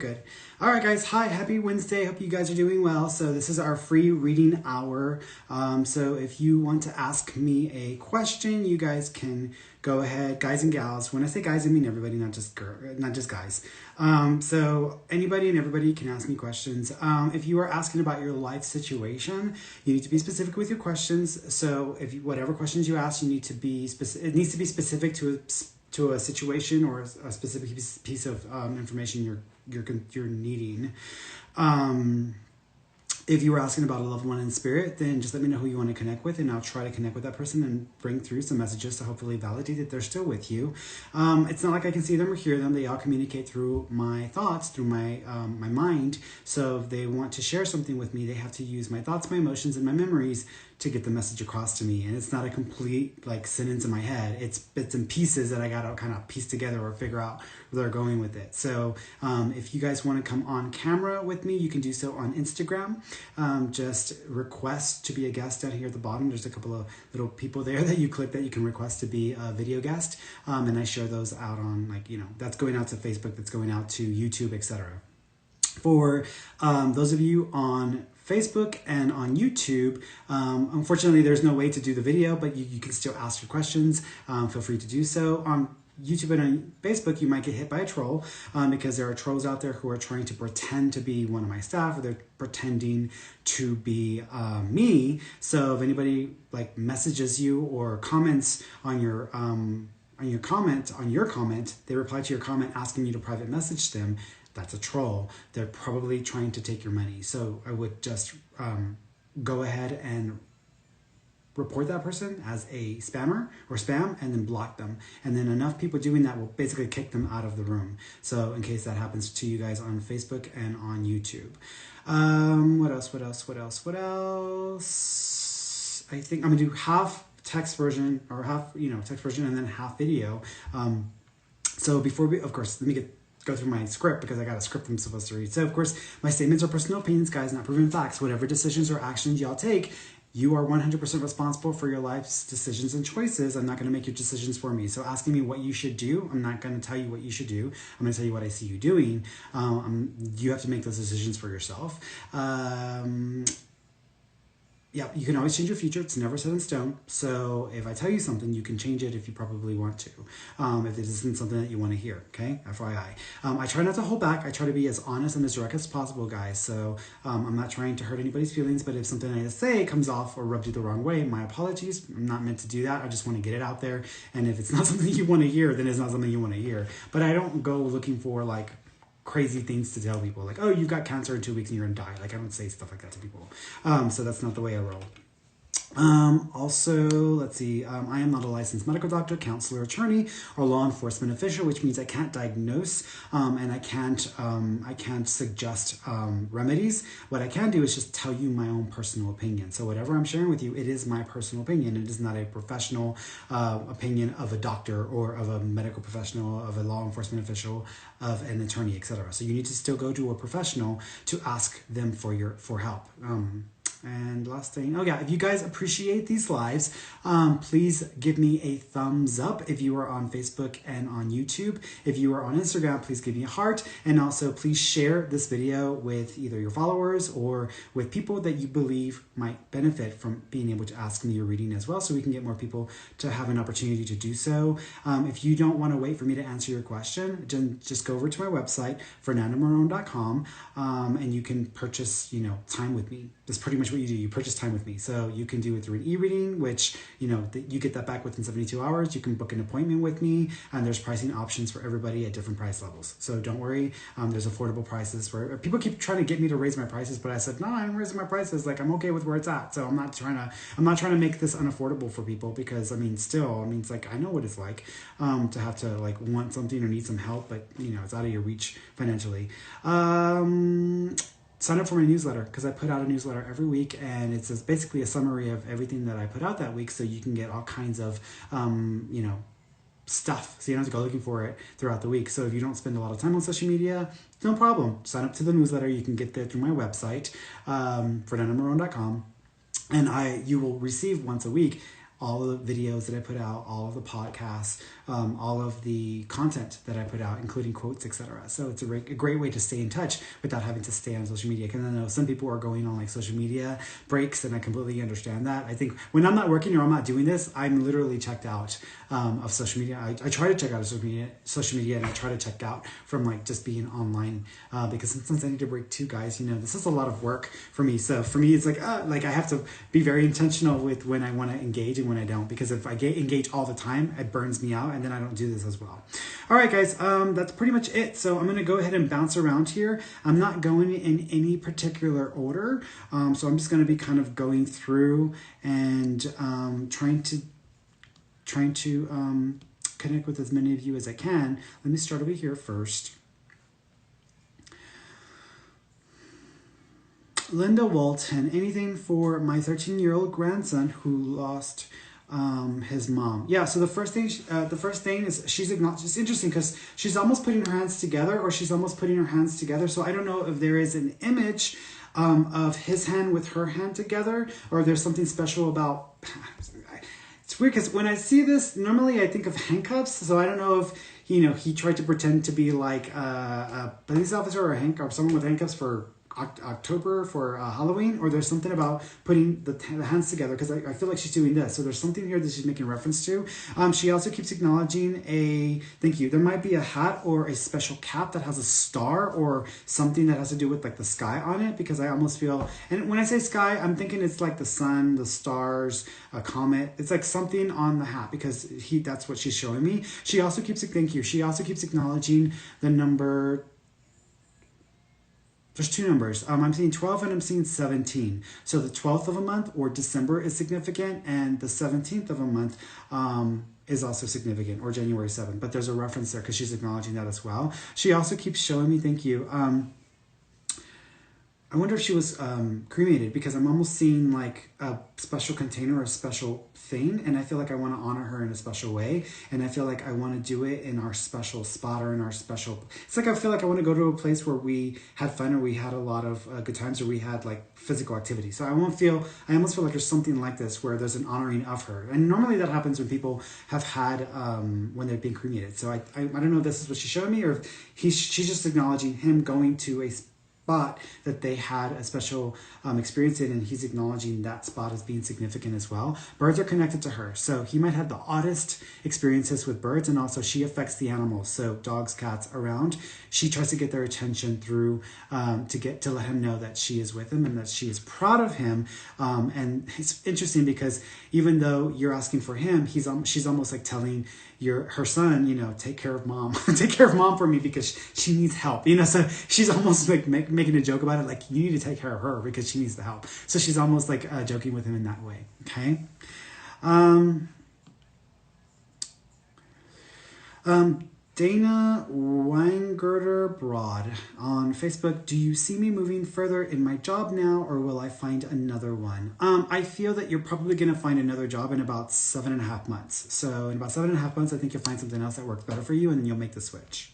Good. All right, guys. Hi, happy Wednesday. Hope you guys are doing well. So this is our free reading hour. So if you want to ask me a question, you guys can go ahead, guys and gals. When I say guys, I mean everybody, not just guys. So anybody and everybody can ask me questions. If you are asking about your life situation, you need to be specific with your questions. So whatever questions you ask, you need to be specific. It needs to be specific to a situation or a specific piece of information you're needing. If you were asking about a loved one in spirit, then just let me know who you want to connect with, and I'll try to connect with that person and bring through some messages to hopefully validate that they're still with you. It's not like I can see them or hear them. They all communicate through my thoughts, through my mind. So if they want to share something with me, they have to use my thoughts, my emotions, and my memories to get the message across to me. And it's not a complete sentence in my head. It's bits and pieces that I gotta kind of piece together or figure out where they're going with it. So if you guys want to come on camera with me, you can do so on Instagram. Just request to be a guest down here at the bottom. There's a couple of little people there that you click that you can request to be a video guest. And I share those out on that's going out to Facebook, that's going out to YouTube, etc. For those of you on Facebook and on YouTube, unfortunately there's no way to do the video, but you can still ask your questions. Feel free to do so. On YouTube and on Facebook, you might get hit by a troll because there are trolls out there who are trying to pretend to be one of my staff, or they're pretending to be me. So if anybody messages you or comments on your comment, they reply to your comment asking you to private message them, that's a troll. They're probably trying to take your money. So I would just go ahead and report that person as a spammer or spam, and then block them. And then enough people doing that will basically kick them out of the room. So in case that happens to you guys on Facebook and on YouTube. What else? I think I'm gonna do half text version, or half text version, and then half video. So before of course, let me go through my script, because I got a script I'm supposed to read. So of course, my statements are personal opinions, guys, not proven facts. Whatever decisions or actions y'all take, you are 100% responsible for your life's decisions and choices. I'm not going to make your decisions for me. So asking me what you should do, I'm not going to tell you what you should do. I'm going to tell you what I see you doing. You have to make those decisions for yourself. Yeah, you can always change your future. It's never set in stone. So if I tell you something, you can change it if you probably want to. If it isn't something that you want to hear, okay? FYI. I try not to hold back. I try to be as honest and as direct as possible, guys. So I'm not trying to hurt anybody's feelings, but if something I say comes off or rubs you the wrong way, my apologies. I'm not meant to do that. I just want to get it out there. And if it's not something you want to hear, then it's not something you want to hear. But I don't go looking for crazy things to tell people, oh, you've got cancer in 2 weeks and you're gonna die. I don't say stuff like that to people. So that's not the way I roll. Also, let's see, I am not a licensed medical doctor, counselor, attorney, or law enforcement official, which means I can't diagnose, and I can't suggest remedies. What I can do is just tell you my own personal opinion. So whatever I'm sharing with you, it is my personal opinion. It is not a professional opinion of a doctor or of a medical professional, of a law enforcement official, of an attorney, etc. So you need to still go to a professional to ask them for help. And last thing, if you guys appreciate these lives, please give me a thumbs up if you are on Facebook and on YouTube. If you are on Instagram, please give me a heart. And also please share this video with either your followers or with people that you believe might benefit from being able to ask me your reading as well, so we can get more people to have an opportunity to do so. If you don't want to wait for me to answer your question, just go over to my website, fernandomarron.com, and you can purchase, time with me. That's pretty much what you do. You purchase time with me. So you can do it through an e-reading, which, you get that back within 72 hours. You can book an appointment with me, and there's pricing options for everybody at different price levels. So don't worry. There's affordable prices where people keep trying to get me to raise my prices, but I said, no, I'm raising my prices. I'm okay with where it's at. So I'm not trying to make this unaffordable for people, because I know what it's like, to have to want something or need some help, but it's out of your reach financially. Sign up for my newsletter, because I put out a newsletter every week, and it's basically a summary of everything that I put out that week, so you can get all kinds of, stuff, so you don't have to go looking for it throughout the week. So if you don't spend a lot of time on social media, no problem. Sign up to the newsletter. You can get there through my website, fernandomarron.com, and you will receive once a week all of the videos that I put out, all of the podcasts, all of the content that I put out, including quotes, etc. So it's a great way to stay in touch without having to stay on social media. Because I know some people are going on like social media breaks, and I completely understand that. I think when I'm not working or I'm not doing this, I'm literally checked out of social media. I try to check out of social media, and I try to check out from like just being online because sometimes I need to break too, guys. This is a lot of work for me. So for me, it's like I have to be very intentional with when I want to engage and when I don't, because if I engage all the time, it burns me out, and then I don't do this as well. All right, guys, that's pretty much it. So I'm going to go ahead and bounce around here. I'm not going in any particular order. So I'm just going to be kind of going through and trying to connect with as many of you as I can. Let me start over here first. Linda Walton, anything for my 13-year-old grandson who lost his mom. Yeah, so the first thing is she's acknowledged. It's interesting because she's almost putting her hands together, or she's almost putting her hands together. So I don't know if there is an image of his hand with her hand together, or there's something special about. It's weird because when I see this, normally I think of handcuffs. So I don't know if he tried to pretend to be like a police officer or someone with handcuffs for October for Halloween, or there's something about putting the hands together, because I feel like she's doing this. So there's something here that she's making reference to. She also keeps acknowledging there might be a hat or a special cap that has a star or something that has to do with like the sky on it, because I almost feel, and when I say sky, I'm thinking it's like the sun, the stars, a comet. It's like something on the hat, because that's what she's showing me. She also keeps acknowledging the number. There's two numbers. I'm seeing 12 and I'm seeing 17. So the 12th of a month, or December, is significant, and the 17th of a month is also significant, or January 7th. But there's a reference there because she's acknowledging that as well. She also keeps showing me, thank you. I wonder if she was cremated, because I'm almost seeing like a special container or a special thing, and I feel like I want to honor her in a special way, and I feel like I want to do it in our special spot, or in our special. It's like I feel like I want to go to a place where we had fun, or we had a lot of good times, or we had like physical activity. So I almost feel like there's something like this where there's an honoring of her, and normally that happens when people have had when they're being cremated. So I don't know if this is what she's showing me, or if she's just acknowledging him going to a spot that they had a special experience in, and he's acknowledging that spot as being significant as well. Birds are connected to her, so he might have the oddest experiences with birds, and also she affects the animals, so dogs, cats around. She tries to get their attention through to let him know that she is with him and that she is proud of him. And it's interesting because even though you're asking for him, she's almost like telling her son, take care of mom, take care of mom for me, because she needs help, so she's almost like making a joke about it, like you need to take care of her because she needs the help. So she's almost like joking with him in that way. Okay. Dana Weingirter Broad on Facebook. Do you see me moving further in my job now, or will I find another one? I feel that you're probably going to find another job in about 7.5 months. So in about 7.5 months, I think you'll find something else that works better for you, and then you'll make the switch.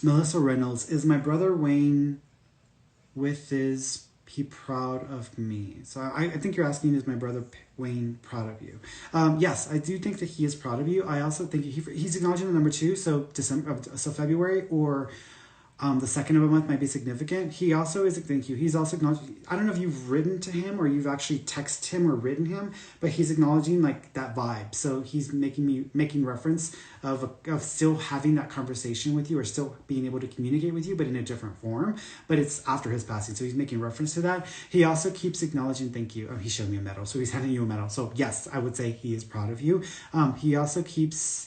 Melissa Reynolds, is my brother Wayne he proud of me? So I think you're asking, is my brother Wayne proud of you? Yes, I do think that he is proud of you. I also think he's acknowledging the number 2, so February, or the 2nd of a month might be significant. He also is, thank you. He's also acknowledging, I don't know if you've written to him or you've actually texted him or written him, but he's acknowledging like that vibe. So he's making reference of still having that conversation with you, or still being able to communicate with you, but in a different form. But it's after his passing, so he's making reference to that. He also keeps acknowledging, thank you. Oh, he showed me a medal, so he's handing you a medal. So yes, I would say he is proud of you. He also keeps.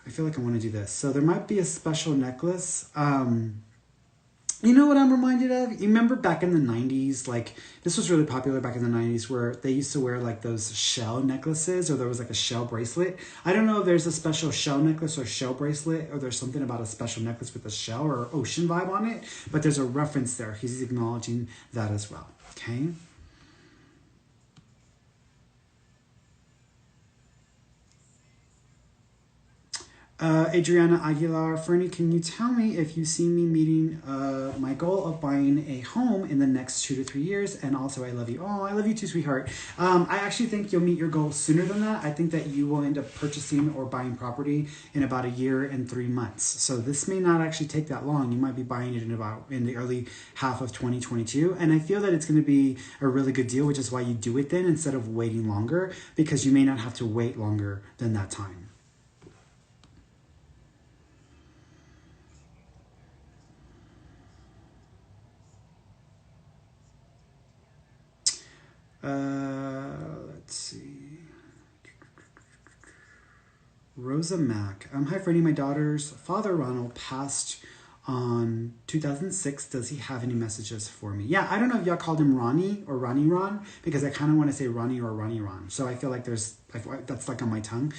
I feel like I want to do this. So there might be a special necklace. You know what I'm reminded of? You remember back in the 90s, like this was really popular back in the 90s, where they used to wear like those shell necklaces, or there was like a shell bracelet. I don't know if there's a special shell necklace or shell bracelet, or there's something about a special necklace with a shell or ocean vibe on it, but there's a reference there. He's acknowledging that as well. Okay. Adriana Aguilar, Ferny, can you tell me if you see me meeting my goal of buying a home in the next 2 to 3 years? And also, I love you. Oh, I love you too, sweetheart. I actually think you'll meet your goal sooner than that. I think that you will end up purchasing or buying property in about a year and 3 months. So this may not actually take that long. You might be buying it in the early half of 2022. And I feel that it's going to be a really good deal, which is why you do it then instead of waiting longer, because you may not have to wait longer than that time. Let's see. Rosa Mack. Hi, Freddie. My daughter's father, Ronald, passed on 2006. Does he have any messages for me? Yeah, I don't know if y'all called him Ronnie or Ronnie Ron, because I kind of want to say Ronnie or Ronnie Ron. So I feel like that's like on my tongue.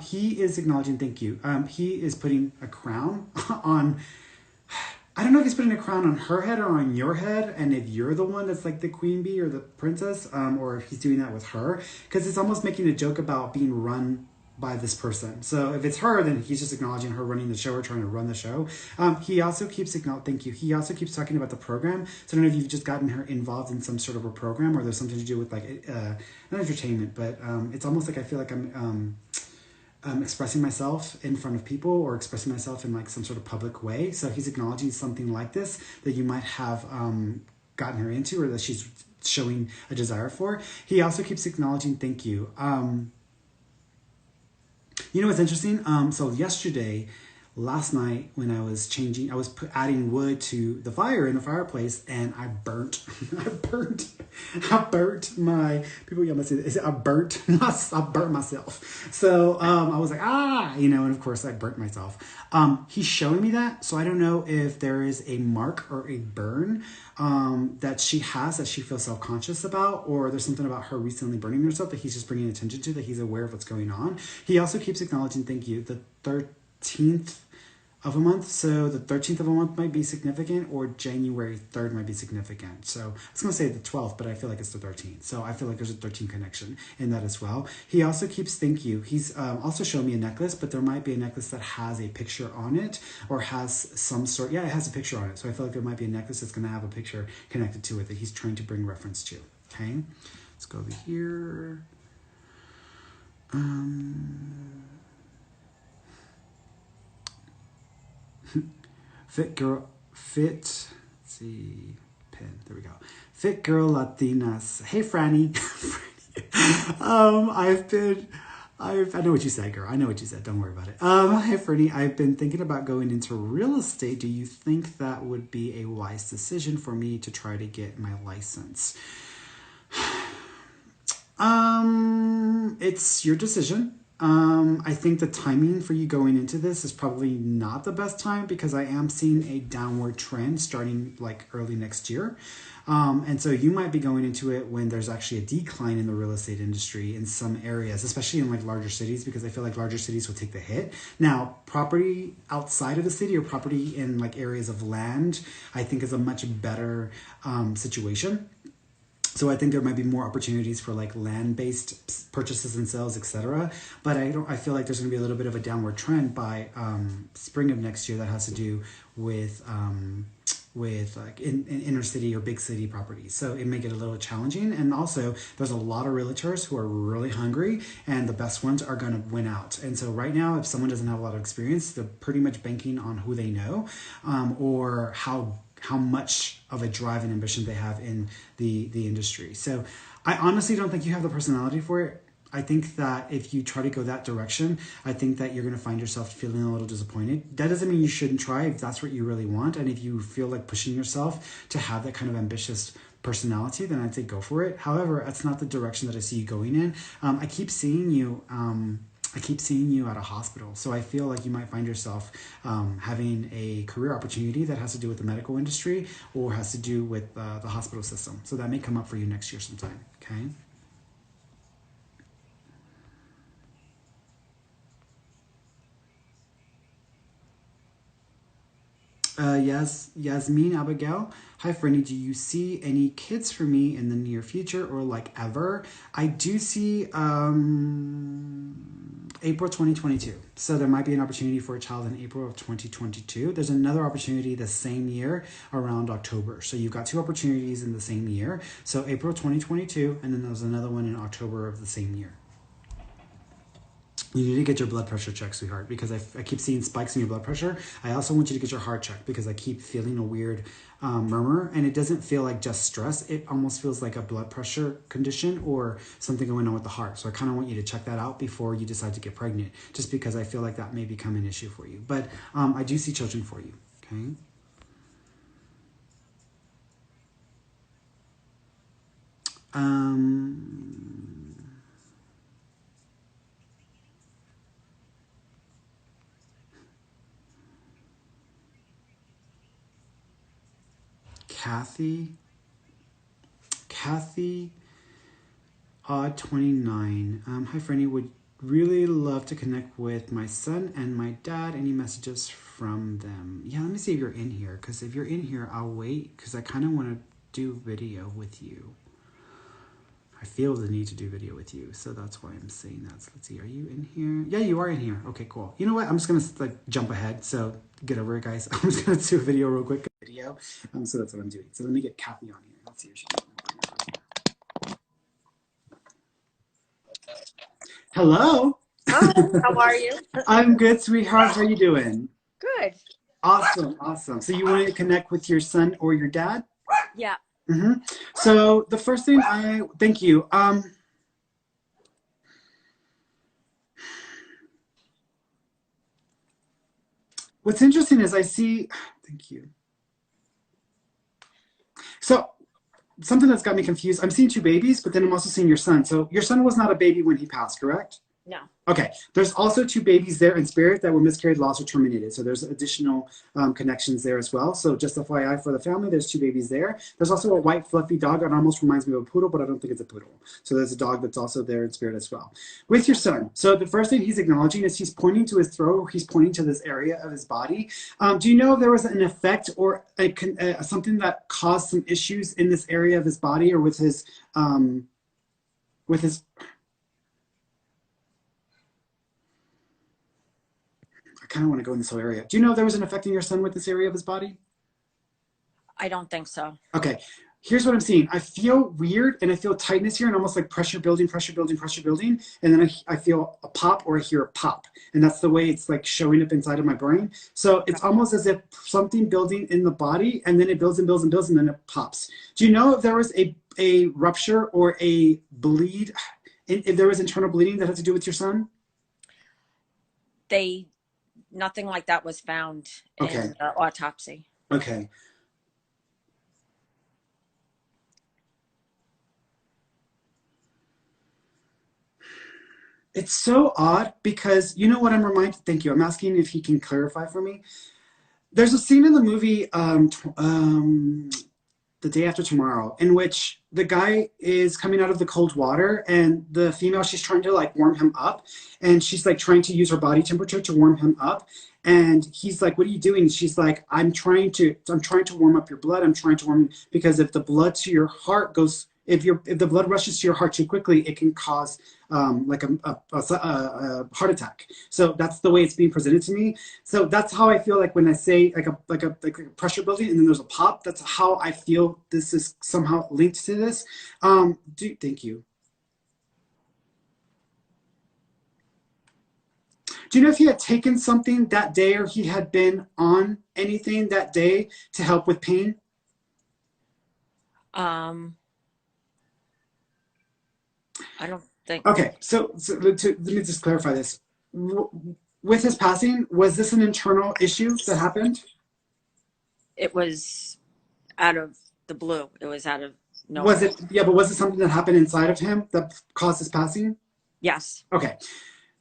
He is acknowledging thank you. He is putting a crown on... I don't know if he's putting a crown on her head or on your head, and if you're the one that's like the queen bee or the princess, or if he's doing that with her, because it's almost making a joke about being run by this person. So if it's her, then he's just acknowledging her running the show or trying to run the show. He also keeps thank you. He also keeps talking about the program. So I don't know if you've just gotten her involved in some sort of a program, or there's something to do with like not entertainment, but it's almost like I feel like I'm expressing myself in front of people, or expressing myself in like some sort of public way. So he's acknowledging something like this that you might have gotten her into, or that she's showing a desire for. He also keeps acknowledging thank you. You know what's interesting? So last night when I was adding wood to the fire in the fireplace, and I burnt my, people yell at me, I burnt myself. So I was like, and of course I burnt myself. He's showing me that, so I don't know if there is a mark or a burn that she has that she feels self-conscious about, or there's something about her recently burning herself that he's just bringing attention to, that he's aware of what's going on. He also keeps acknowledging thank you. The 13th of a month, so the 13th of a month might be significant, or January 3rd might be significant. So I was going to say the 12th, but I feel like it's the 13th. So I feel like there's a 13 connection in that as well. He also keeps thank you. He's also shown me a necklace, but there might be a necklace that has a picture on it, or has some sort, it has a picture on it. So I feel like there might be a necklace that's going to have a picture connected to it that he's trying to bring reference to. Okay, let's go over here. Let's see, pin, there we go. Fit Girl Latinas. Hey, Franny. I know what you said, girl. I know what you said. Don't worry about it. Hey, Ferny. I've been thinking about going into real estate. Do you think that would be a wise decision for me to try to get my license? It's your decision. I think the timing for you going into this is probably not the best time, because I am seeing a downward trend starting like early next year. And so you might be going into it when there's actually a decline in the real estate industry in some areas, especially in like larger cities, because I feel like larger cities will take the hit. Now, property outside of the city, or property in like areas of land, I think is a much better situation. So I think there might be more opportunities for like land-based purchases and sales, etc. But I feel like there's going to be a little bit of a downward trend by spring of next year that has to do with like in inner city or big city properties. So it may get a little challenging. And also there's a lot of realtors who are really hungry, and the best ones are going to win out. And so right now, if someone doesn't have a lot of experience, they're pretty much banking on who they know, or how much of a drive and ambition they have in the industry. So I honestly don't think you have the personality for it. I think that if you try to go that direction, I think that you're going to find yourself feeling a little disappointed. That doesn't mean you shouldn't try if that's what you really want. And if you feel like pushing yourself to have that kind of ambitious personality, then I'd say go for it. However, that's not the direction that I see you going in. I keep seeing you at a hospital. So I feel like you might find yourself having a career opportunity that has to do with the medical industry, or has to do with the hospital system. So that may come up for you next year sometime, okay? Yasmin Abigail. Hi, Ferny. Do you see any kids for me in the near future, or like ever? I do see April 2022. So there might be an opportunity for a child in April of 2022. There's another opportunity the same year around October. So you've got two opportunities in the same year. So April 2022, and then there's another one in October of the same year. You need to get your blood pressure checked, sweetheart, because I keep seeing spikes in your blood pressure. I also want you to get your heart checked because I keep feeling a weird murmur, and it doesn't feel like just stress. It almost feels like a blood pressure condition or something going on with the heart. So I kind of want you to check that out before you decide to get pregnant, just because I feel like that may become an issue for you. But I do see children for you, okay? Kathy, Odd 29. Hi, Ferny. Would really love to connect with my son and my dad. Any messages from them? Yeah, let me see if you're in here. Because if you're in here, I'll wait. Because I kind of want to do video with you. I feel the need to do video with you. So that's why I'm saying that. So let's see. Are you in here? Yeah, you are in here. Okay, cool. You know what? I'm just going to like jump ahead. So get over it, guys. I'm just going to do a video real quick. So that's what I'm doing. So let me get Kathy on here. Let's see if she's Hello. Hi, how are you? I'm good, sweetheart. How are you doing? Good. Awesome. So you want to connect with your son or your dad? Yeah. So the first thing thank you. What's interesting is I see, thank you. So something that's got me confused, I'm seeing two babies, but then I'm also seeing your son. So your son was not a baby when he passed, correct? No. Okay. There's also two babies there in spirit that were miscarried, lost, or terminated. So there's additional connections there as well. So just FYI for the family, there's two babies there. There's also a white fluffy dog that almost reminds me of a poodle, but I don't think it's a poodle. So there's a dog that's also there in spirit as well. With your son, so the first thing he's acknowledging is he's pointing to his throat, or he's pointing to this area of his body. Do you know if there was an effect or something that caused some issues in this area of his body or with his I kind of want to go in this whole area. Do you know if there was an effect in your son with this area of his body? I don't think so. Okay. Here's what I'm seeing. I feel weird and I feel tightness here and almost like pressure building. And then I feel a pop or I hear a pop. And that's the way it's like showing up inside of my brain. So it's almost as if something building in the body and then it builds and then it pops. Do you know if there was a rupture or a bleed, if there was internal bleeding that had to do with your son? Nothing like that was found in the autopsy. Okay. It's so odd because you know what I'm reminded? Thank you. I'm asking if he can clarify for me. There's a scene in the movie The Day After Tomorrow in which the guy is coming out of the cold water and the female, she's trying to like warm him up and she's like trying to use her body temperature to warm him up. And he's like, what are you doing? She's like, I'm trying to warm up your blood. I'm trying to warm, because if the blood to your heart goes, if the blood rushes to your heart too quickly, it can cause like a heart attack. So that's the way it's being presented to me. So that's how I feel like when I say like a pressure building and then there's a pop. That's how I feel this is somehow linked to this. Thank you. Do you know if he had taken something that day or he had been on anything that day to help with pain? I don't think. Okay, so let me just clarify this. With his passing, was this an internal issue that happened? It was out of the blue. It was out of nowhere. Was it? Yeah, but was it something that happened inside of him that caused his passing? Yes. Okay.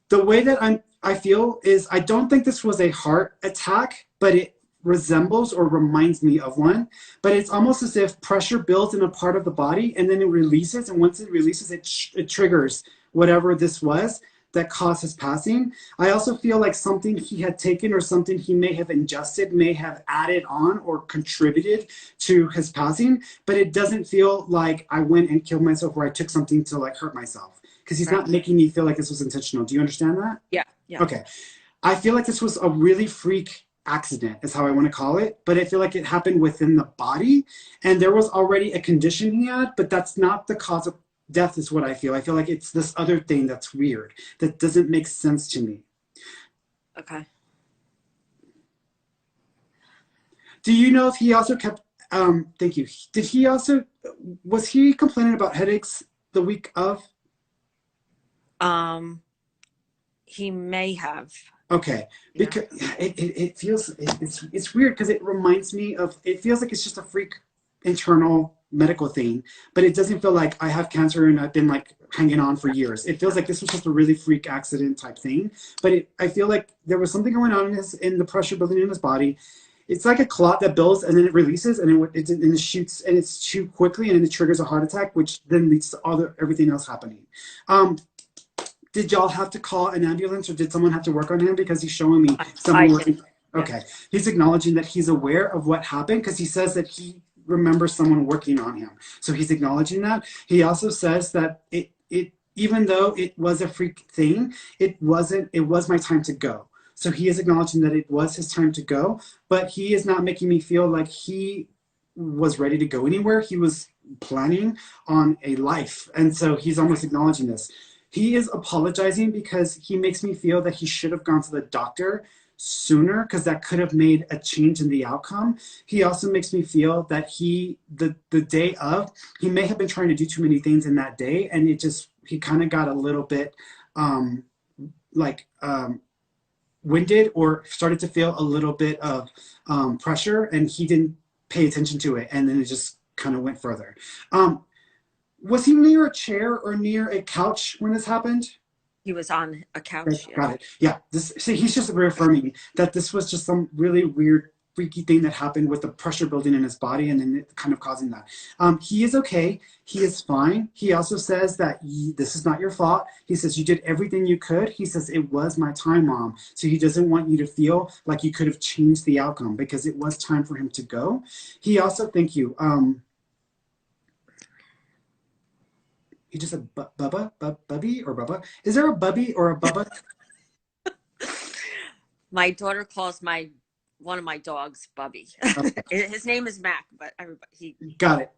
The way that I feel is I don't think this was a heart attack, but it resembles or reminds me of one. But it's almost as if pressure builds in a part of the body and then it releases. And once it releases, it triggers whatever this was that caused his passing. I also feel like something he had taken or something he may have ingested may have added on or contributed to his passing. But it doesn't feel like I went and killed myself or I took something to like hurt myself. because he's Right. not making me feel like this was intentional. Do you understand that? Yeah. Yeah. Okay. I feel like this was a really freak accident, is how I want to call it. But I feel like it happened within the body, and there was already a condition he had, but that's not the cause of death, is what I feel. I feel like it's this other thing that's weird, that doesn't make sense to me. Okay. Do you know if he also kept, thank you. Did he also, was he complaining about headaches the week of? Um, he may have. Okay, Yeah. because it feels it's weird because it reminds me of, it feels like it's just a freak internal medical thing, but it doesn't feel like I have cancer and I've been like hanging on for years. It feels like this was just a really freak accident type thing, but I feel like there was something going on in the pressure building in his body. It's like a clot that builds and then it releases and it shoots, and it's too quickly, and it triggers a heart attack, which then leads to everything else happening. Um, did y'all have to call an ambulance, or did someone have to work on him? Because he's showing me I someone did. working. Okay. He's acknowledging that he's aware of what happened, because he says that he remembers someone working on him. So he's acknowledging that. He also says that it even though it was a freak thing, it was my time to go. So he is acknowledging that it was his time to go, but he is not making me feel like he was ready to go anywhere. He was planning on a life. And so he's almost acknowledging this. He is apologizing because he makes me feel that he should have gone to the doctor sooner, because that could have made a change in the outcome. He also makes me feel that the day of, he may have been trying to do too many things in that day, and he kind of got a little bit um like winded, or started to feel a little bit of pressure, and he didn't pay attention to it, and then it just kind of went further. Was he near a chair or near a couch when this happened? He was on a Okay, couch. Yeah. got it. Yeah. He's just reaffirming that this was just some really weird, freaky thing that happened with the pressure building in his body, and then it kind of causing that. He is okay. He is fine. He also says that this is not your fault. He says you did everything you could. He says it was my time, Mom. So he doesn't want you to feel like you could have changed the outcome, because it was time for him to go. He also, thank you. He just said Bubba, Bubby, or Bubba. Is there a Bubby or a Bubba? My daughter calls one of my dogs Bubby. Okay, His name is Mac, but everybody got it.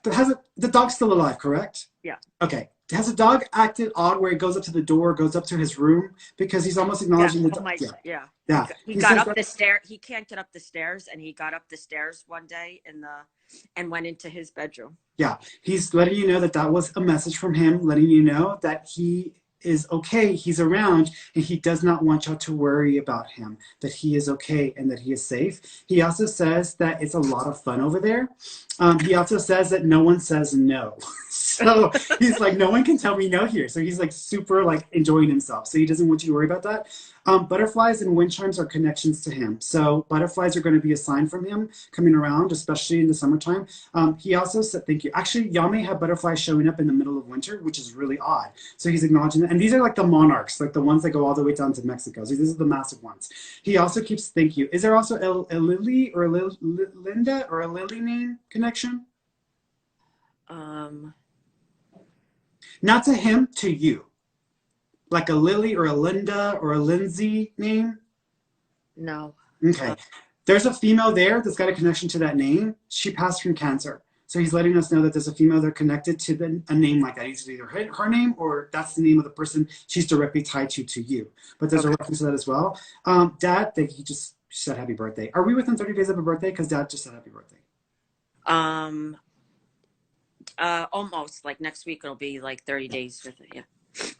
The dog's still alive, correct? yeah. Okay. Has the dog acted odd where he goes up to the door, goes up to his room? Because he's almost Yeah. acknowledging the Oh dog. my. Yeah. Yeah. Yeah. He He got says up that. the stair. He can't get up the stairs, and he got up the stairs one day and went into his bedroom. Yeah. He's letting you know that that was a message from him, letting you know that he is okay, he's around, and he does not want y'all to worry about him, that he is okay and that he is safe. He also says that it's a lot of fun over there. He also says that no one says no. So he's like, no one can tell me no here. So he's like super like enjoying himself. So he doesn't want you to worry about that. Butterflies and wind chimes are connections to him. So butterflies are going to be a sign from him coming around, especially in the summertime. He also said, thank you. Actually, y'all may have butterflies showing up in the middle of winter, which is really odd. So he's acknowledging that. And these are like the monarchs, like the ones that go all the way down to Mexico. So these are the massive ones. He also keeps, thank you. Is there also a Lily or a Linda or a Lily name connection? Um. Not to him, to you. Like a Lily or a Linda or a Lindsay name? No. Okay. There's a female there that's got a connection to that name. She passed from cancer. So he's letting us know that there's a female there connected to a name like that. It's either her name, or that's the name of the person she's directly tied to you. But there's a reference to that as well. Dad, he just said happy birthday. Are we within 30 days of a birthday? Because Dad just said happy birthday. Um. Almost, like next week it'll be like 30 days with it. Yeah.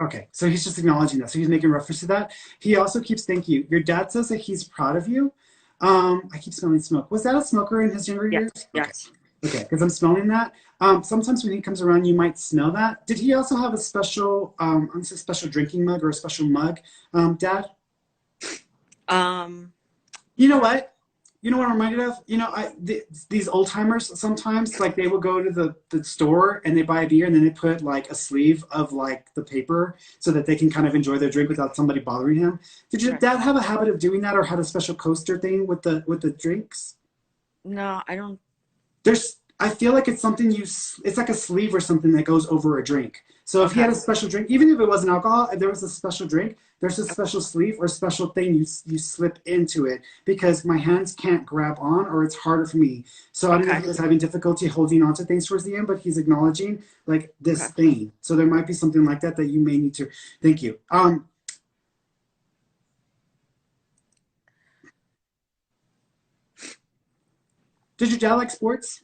Okay, so he's just acknowledging that. So he's making reference to that. He also keeps, thank you. Your dad says that he's proud of you. I keep smelling smoke. Was that a smoker in his younger years? Yes. Okay, because I'm smelling that. Sometimes when he comes around, you might smell that. Did he also have a special, special drinking mug or a special mug, Dad? You know what? You know what I'm reminded of? You know, these old timers sometimes, like they will go to the store and they buy a beer, and then they put like a sleeve of like the paper so that they can kind of enjoy their drink without somebody bothering him. Did your dad have a habit of doing that, or had a special coaster thing with the drinks? No, I don't. There's I feel like it's something it's like a sleeve or something that goes over a drink. So if he Okay. had a special drink, even if it wasn't alcohol, if there was a special drink, there's a special sleeve or special thing you slip into it because my hands can't grab on or it's harder for me. So I don't know if Okay. he was having difficulty holding on to things towards the end, but he's acknowledging like this Okay. thing. So there might be something like that that you may need to. Thank you. Did your dad like sports?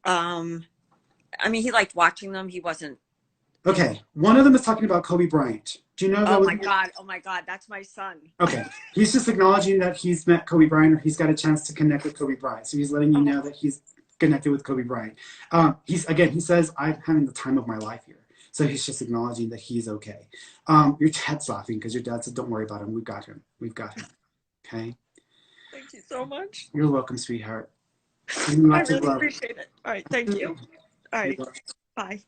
Um, I mean, he liked watching them. He wasn't. Okay, one of them is talking about Kobe Bryant. Do you know that Oh was? my God. Oh my God. That's my son. Okay, he's just acknowledging that he's met Kobe Bryant or he's got a chance to connect with Kobe Bryant. So he's letting you know Oh, that he's connected with Kobe Bryant. He says, "I'm having the time of my life here." So he's just acknowledging that he's okay. Your dad's laughing because your dad said, "Don't worry about him. We've got him. We've got him." Okay. thank you so much. You're welcome, sweetheart. I Lots of really love. appreciate it. All right. Thank you. All You're right. welcome. Bye.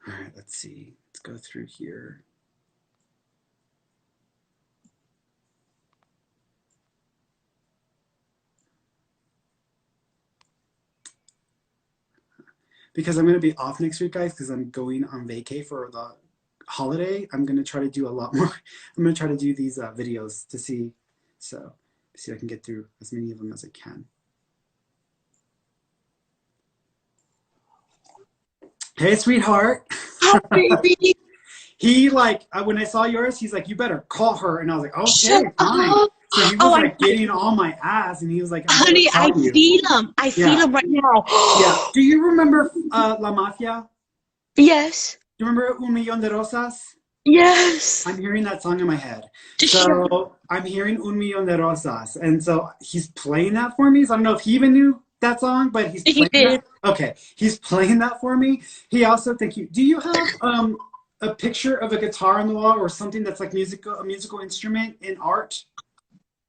All right, let's see. Let's go through here. Because I'm going to be off next week, guys, because I'm going on vacay for the holiday. I'm going to try to do a lot more. I'm going to try to do these videos to see if I can get through as many of them as I can. Hey, sweetheart. Hi, baby. He when I saw yours, he's like, "You better call her," and I was like, Shut "Okay, fine." up. So he was Oh, like getting on my ass, and he was like, "I better honey, I call you." feel him. I feel Yeah, him right now. yeah. Do you remember La Mafia? Yes. Do you remember Un Millón de Rosas? Yes. I'm hearing that song in my head. Shut up. So I'm hearing Un Millón de Rosas. And so he's playing that for me. So I don't know if he even knew that song, but he's He playing that. did. Okay. He's playing that for me. He also, thank you. Do you have a picture of a guitar on the wall or something that's like a musical instrument in art?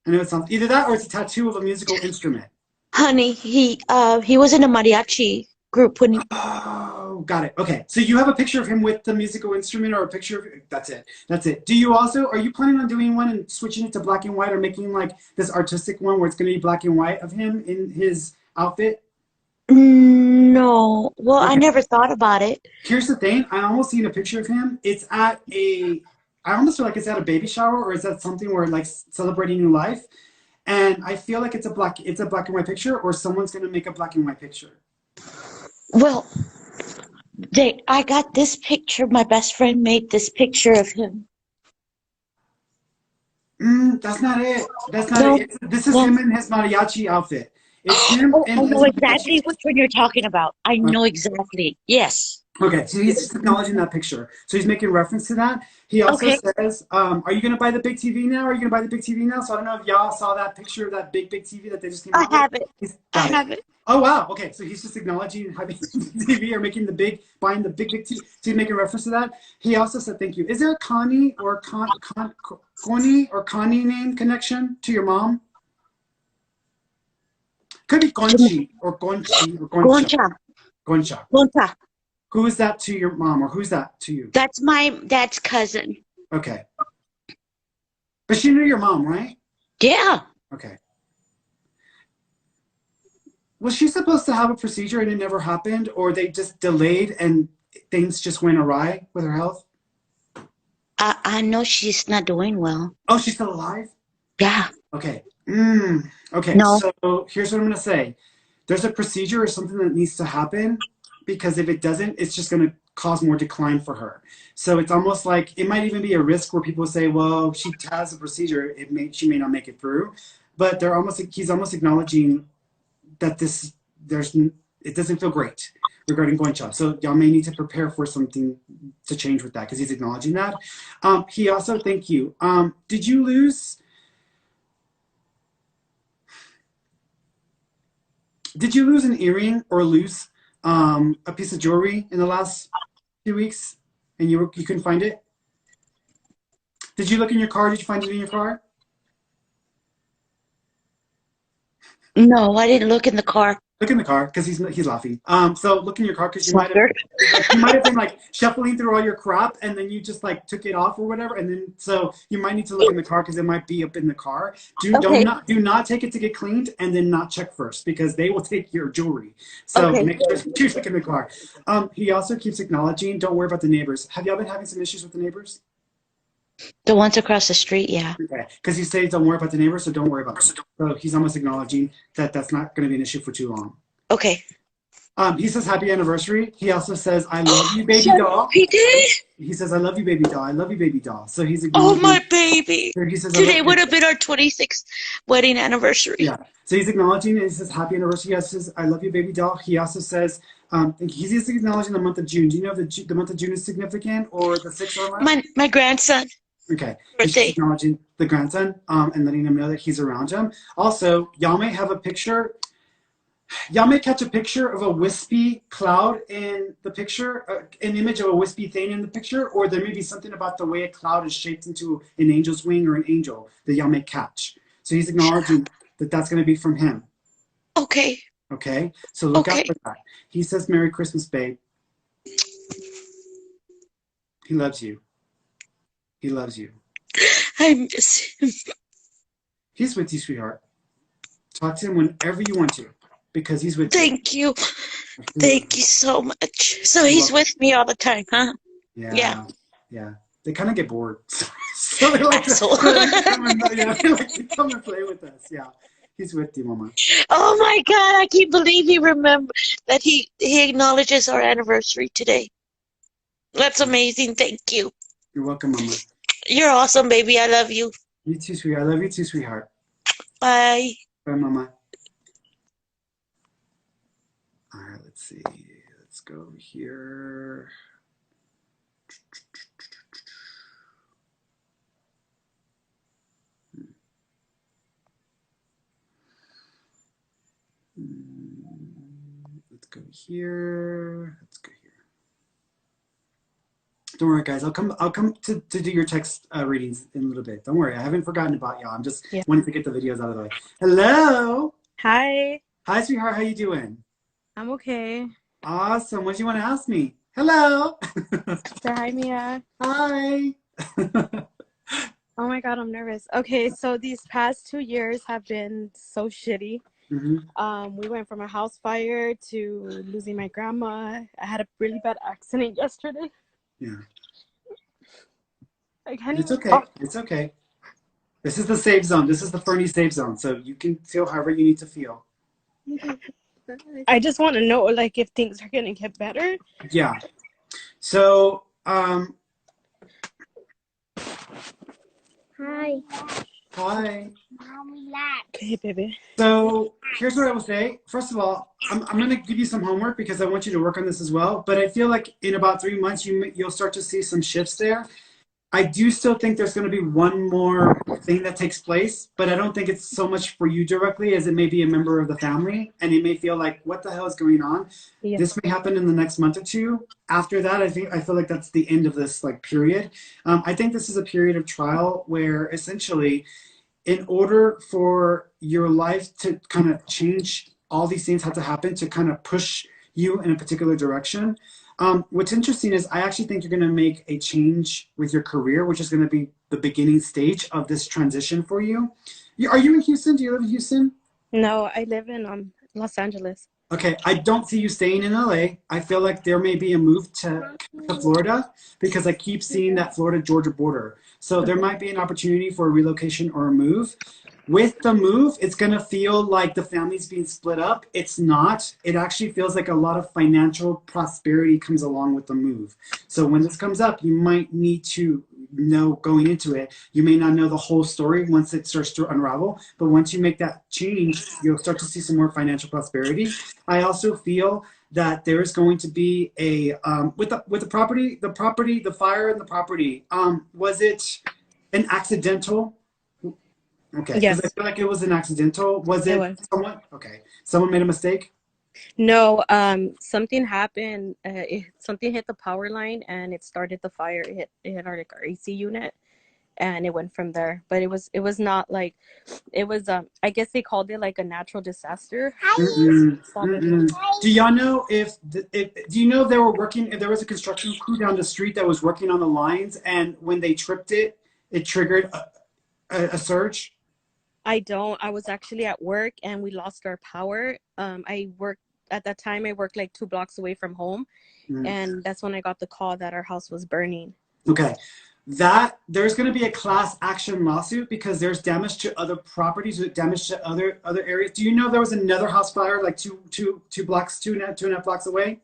I know it sounds either that or it's a tattoo of a musical instrument. Honey, he was in a mariachi group when Oh, got it. Okay. So you have a picture of him with the musical instrument or a picture of that's it. That's it. Are you planning on doing one and switching it to black and white or making like this artistic one where it's going to be black and white of him in his outfit? no. Well, I Okay. never thought about it. Here's the thing. I almost seen a picture of him. I almost feel like it's at a baby shower or is that something where like celebrating new life? And I feel like it's a black and white picture or someone's going to make a black and white picture. Well, I got this picture. My best friend made this picture of him. That's not it. That's not No, it. This is no. him in his mariachi outfit. It's him Oh, in I his know mariachi. exactly which one you're talking about. I know exactly. Yes. Okay, so he's just acknowledging that picture. So he's making reference to that. He also Okay. says, "Are you going to buy the big TV now? Are you going to buy the big TV now?" So I don't know if y'all saw that picture of that big TV that they just came I out with. have it. He's I got it. have it. Oh wow. Okay, so he's just acknowledging having the TV or buying the big TV. So he's making reference to that. He also said, "Thank you." Is there a Connie or Connie or Connie name connection to your mom? Could be Conchi or Conchi or Concha. Concha. Concha. Concha. Who is that to your mom or who's that to you? That's my dad's cousin. Okay. But she knew your mom, right? Yeah. Okay. Was she supposed to have a procedure and it never happened, or they just delayed and things just went awry with her health? I know she's not doing well. Oh, she's still alive? Yeah. Okay. Okay, No. so here's what I'm going to say. There's a procedure or something that needs to happen because if it doesn't, it's just going to cause more decline for her. So it's almost like it might even be a risk where people say, well, she has a procedure, she may not make it through. But he's almost acknowledging that it doesn't feel great regarding Goincha. So y'all may need to prepare for something to change with that because he's acknowledging that. He also, thank you. Did you lose an earring or lose a piece of jewelry in the last few weeks and you couldn't find it? Did you look in your car? Did you find it in your car? No, I didn't look in the car. Look in the car because he's laughing. So look in your car because Sucker. you might have been like shuffling through all your crap and then you just like took it off or whatever, and then so you might need to look in the car because it might be up in the car. Okay. Do not take it to get cleaned and then not check first because they will take your jewelry. So Okay. make sure you look in the car. He also keeps acknowledging, don't worry about the neighbors. Have y'all been having some issues with the neighbors? The ones across the street, yeah. Okay, because he says don't worry about the neighbors, so don't worry about them. So he's almost acknowledging that that's not going to be an issue for too long. Okay. He says happy anniversary. He also says I love you, baby doll. He did? He says I love you, baby doll. I love you, baby doll. So he's Oh, acknowledging. my baby. He says Today would have been our 26th wedding anniversary. yeah. So he's acknowledging and he says happy anniversary. He says I love you, baby doll. He also says he's acknowledging the month of June. Do you know if the month of June is significant or the 6th or month? My grandson. Okay. He's Birthday. acknowledging the grandson and letting him know that he's around him. Also, y'all may have a picture. Y'all may catch a picture of a wispy cloud in the picture, an image of a wispy thing in the picture, or there may be something about the way a cloud is shaped into an angel's wing or an angel that y'all may catch. So he's acknowledging that that's going to be from him. Okay. Okay? So look Okay. out for that. He says, Merry Christmas, babe. He loves you. He loves you. I miss him. He's with you, sweetheart. Talk to him whenever you want to because he's with you. Thank you. Thank you so much. So he's with me all the time, huh? Yeah. They kind of get bored. So they like Asshole. they like to come and play with us. Yeah. He's with you, Mama. Oh my God, I can't believe he remembered that he acknowledges our anniversary today. That's amazing. Thank you. You're welcome, Mama. You're awesome, baby. I love you. You too, sweetheart. I love you too, sweetheart. Bye. Bye, Mama. All right, let's see. Let's go over here. Let's go here. Let's go here. Don't worry, guys. I'll come to do your text readings in a little bit. Don't worry. I haven't forgotten about y'all. I'm just wanting to get the videos out of the way. Hello. Hi. Hi, sweetheart. How you doing? I'm okay. Awesome. What do you want to ask me? Hello. Say hi, Mia. Hi. Oh my God, I'm nervous. Okay, so these past 2 years have been so shitty. We went from a house fire to losing my grandma. I had a really bad accident yesterday. Yeah. I can't It's even okay. talk. It's okay. This is the safe zone. This is the Ferny safe zone. So you can feel however you need to feel. I just want to know, like, if things are gonna get better. Yeah. So, Hi. hi. Okay, baby. So here's what I will say. First of all, I'm going to give you some homework because I want you to work on this as well. But I feel like in about 3 months, you'll start to see some shifts there. I do still think there's going to be one more thing that takes place, but I don't think it's so much for you directly as it may be a member of the family, and it may feel like, what the hell is going on? Yeah. This may happen in the next month or two. After that, I feel like that's the end of this like period. I think this is a period of trial where essentially, in order for your life to kind of change, all these things have to happen to kind of push you in a particular direction. What's interesting is I actually think you're going to make a change with your career, which is going to be the beginning stage of this transition for you. Are you in Houston? Do you live in Houston? No, I live in Los Angeles. Okay, I don't see you staying in LA. I feel like there may be a move to Florida because I keep seeing that Florida-Georgia border. So there might be an opportunity for a relocation or a move. With the move, it's going to feel like the family's being split up. It's not. It actually feels like a lot of financial prosperity comes along with the move. So when this comes up, you might need to know going into it. You may not know the whole story once it starts to unravel, but once you make that change, you'll start to see some more financial prosperity. I also feel that there is going to be a with the property, the fire and the property. Was it an accidental? Okay, Yes. because I feel like it was an accidental. Was It it was. someone? Okay, someone made a mistake. No, something happened. Something hit the power line and it started the fire. It hit our AC unit, and it went from there. But it was not like it was I guess they called it like a natural disaster. Mm-mm, Stop it, mm-mm. baby. Do y'all know do you know if they were working, if there was a construction crew down the street that was working on the lines, and when they tripped it, it triggered a surge? I don't. I was actually at work and we lost our power. I worked at that time. I worked like 2 blocks away from home, Mm. and that's when I got the call that our house was burning. Okay. There's going to be a class action lawsuit because there's damage to other properties, damage to other areas. Do you know there was another house fire like two blocks, two and a half blocks away?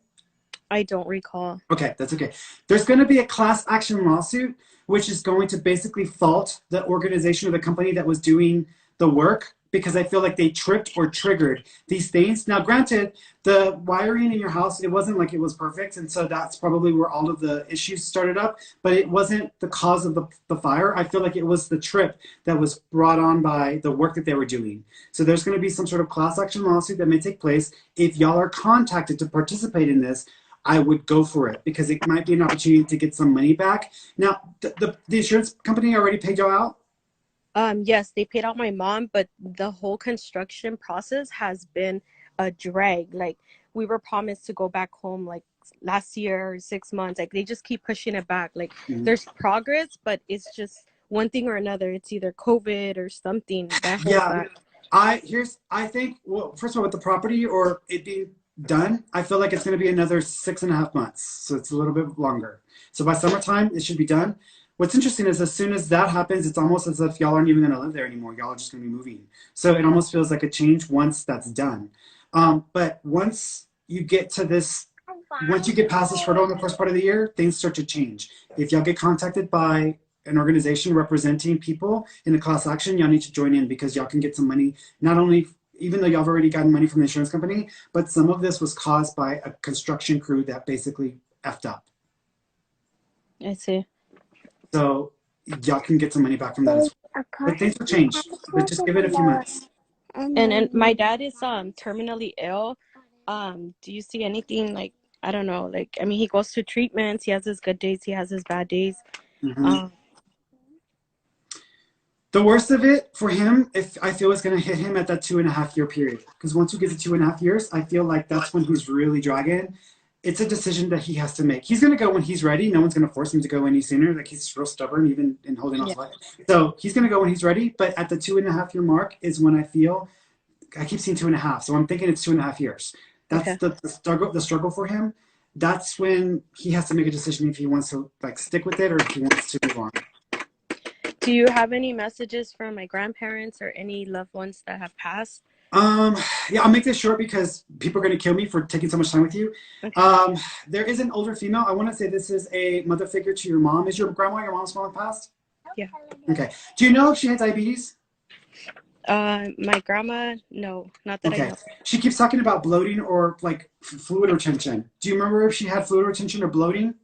I don't recall. Okay, that's okay. There's going to be a class action lawsuit, which is going to basically fault the organization or the company that was doing the work, because I feel like they tripped or triggered these things. Now, granted, the wiring in your house, it wasn't like it was perfect. And so that's probably where all of the issues started up, but it wasn't the cause of the fire. I feel like it was the trip that was brought on by the work that they were doing. So there's going to be some sort of class action lawsuit that may take place. If y'all are contacted to participate in this, I would go for it because it might be an opportunity to get some money back. Now, the insurance company already paid y'all out? Yes, they paid out my mom, but the whole construction process has been a drag. Like, we were promised to go back home like last year or 6 months. Like, they just keep pushing it back. Like, there's progress, but it's just one thing or another. It's either COVID or something that holds Yeah, back. I think, well, first of all, with the property or it being done, I feel like it's going to be another 6.5 months. So it's a little bit longer. So by summertime, it should be done. What's interesting is as soon as that happens, it's almost as if y'all aren't even going to live there anymore. Y'all are just going to be moving. So it almost feels like a change once that's done. But once you get to this, once you get past this hurdle in the first part of the year, things start to change. If y'all get contacted by an organization representing people in a class action, y'all need to join in because y'all can get some money, not only even though y'all have already gotten money from the insurance company, but some of this was caused by a construction crew that basically effed up. I see. So y'all can get some money back from that as well. But things will change. But just give it a few months. And my dad is terminally ill. Do you see anything like, I don't know, like, I mean, he goes to treatments, he has his good days, he has his bad days. Mm-hmm. The worst of it for him, if I feel, is going to hit him at that 2.5 year period. Because once you get to 2.5 years, I feel like that's when he's really dragging. It's a decision that he has to make. He's going to go when he's ready. No one's going to force him to go any sooner. Like, he's real stubborn, even in holding on to life. So he's going to go when he's ready. But at the 2.5 year mark is when I feel, I keep seeing 2.5. So I'm thinking it's 2.5 years. That's Okay. the struggle for him. That's when he has to make a decision if he wants to like stick with it or if he wants to move on. Do you have any messages from my grandparents or any loved ones that have passed? Yeah, I'll make this short because people are going to kill me for taking so much time with you. Okay. There is an older female. I want to say this is a mother figure to your mom. Is your grandma, your mom's mom passed? Yeah. Okay. Do you know if she had diabetes? My grandma, no, not that I Okay. know. She keeps talking about bloating or like fluid retention. Do you remember if she had fluid retention or bloating?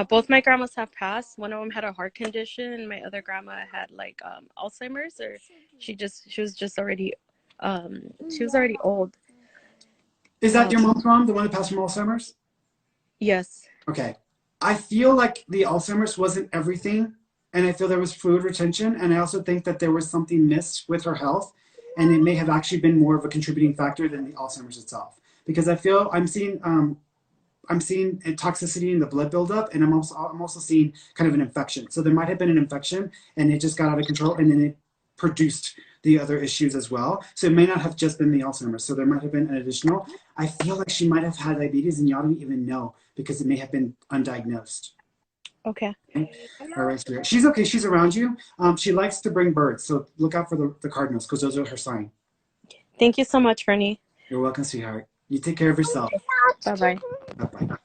Both my grandmas have passed. One of them had a heart condition, and my other grandma had like Alzheimer's, or she was just already she was already old. Is that your mom's mom, the one that passed from Alzheimer's? Yes. Okay. I feel like the Alzheimer's wasn't everything, and I feel there was fluid retention, and I also think that there was something missed with her health, and it may have actually been more of a contributing factor than the Alzheimer's itself. Because I feel I'm seeing a toxicity in the blood buildup, and I'm also seeing kind of an infection. So there might have been an infection, and it just got out of control, and then it produced the other issues as well. So it may not have just been the Alzheimer's. So there might have been an additional. I feel like she might have had diabetes, and y'all don't even know because it may have been undiagnosed. Okay. All right, spirit. She's okay. She's around you. She likes to bring birds, so look out for the cardinals because those are her sign. Thank you so much, Ferny. You're welcome, sweetheart. You take care of yourself. Bye-bye. Bye-bye.